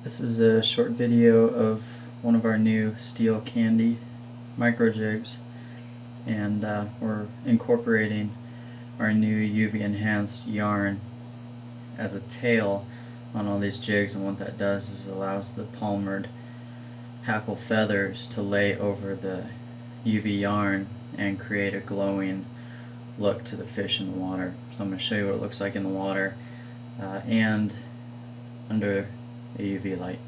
This is a short video of one of our new steel candy micro jigs, and we're incorporating our new UV enhanced yarn as a tail on all these jigs, and what that does is it allows the palmered hackle feathers to lay over the UV yarn and create a glowing look to the fish in the water. So I'm going to show you what it looks like in the water and under a UV light.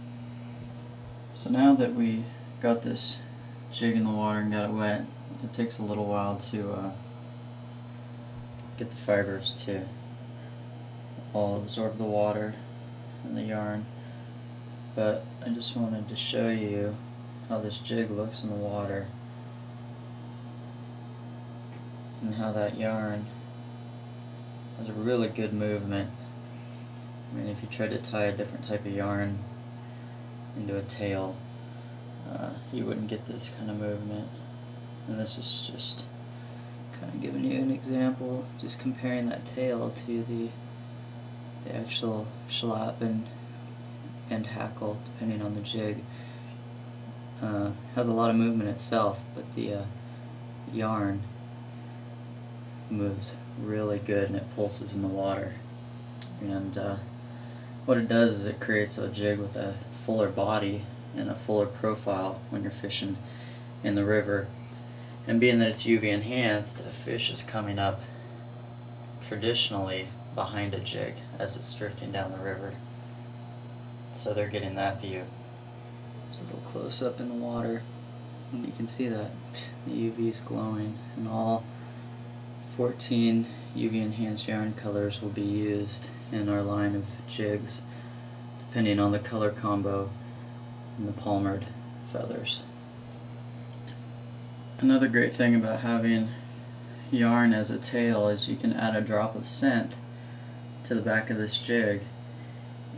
So now that we got this jig in the water and got it wet, it takes a little while to get the fibers to all absorb the water and the yarn, but I just wanted to show you how this jig looks in the water and how that yarn has a really good movement. I mean, if you try to tie a different type of yarn into a tail, you wouldn't get this kind of movement. And this is just kind of giving you an example, just comparing that tail to the actual schlap and hackle, depending on the jig. Has a lot of movement itself, but the yarn moves really good and it pulses in the water. And what it does is it creates a jig with a fuller body and a fuller profile when you're fishing in the river. And being that it's UV enhanced, a fish is coming up traditionally behind a jig as it's drifting down the river. So they're getting that view. There's a little close up in the water, and you can see that the UV is glowing, and all 14 UV enhanced yarn colors will be used in our line of jigs, depending on the color combo and the palmered feathers. Another great thing about having yarn as a tail is you can add a drop of scent to the back of this jig,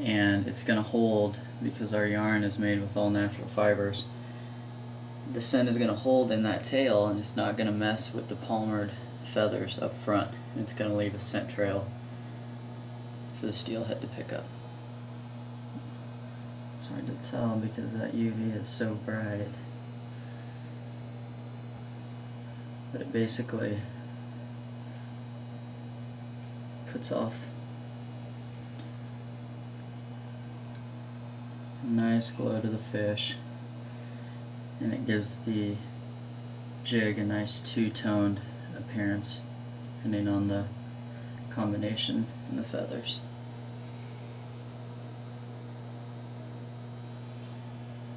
and it's going to hold, because our yarn is made with all natural fibers. The scent is going to hold in that tail, and it's not going to mess with the palmered feathers up front. It's going to leave a scent trail for the steelhead to pick up. It's hard to tell because that UV is so bright, but it basically puts off a nice glow to the fish, and it gives the jig a nice two-toned appearance depending on the combination in the feathers.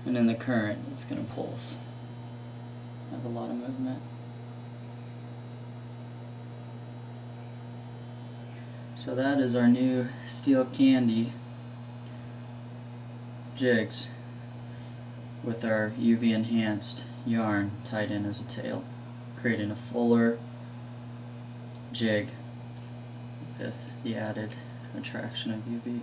And in the current, it's going to pulse, have a lot of movement. So that is our new steel candy jigs with our UV enhanced yarn tied in as a tail, creating a fuller jig with the added attraction of UV.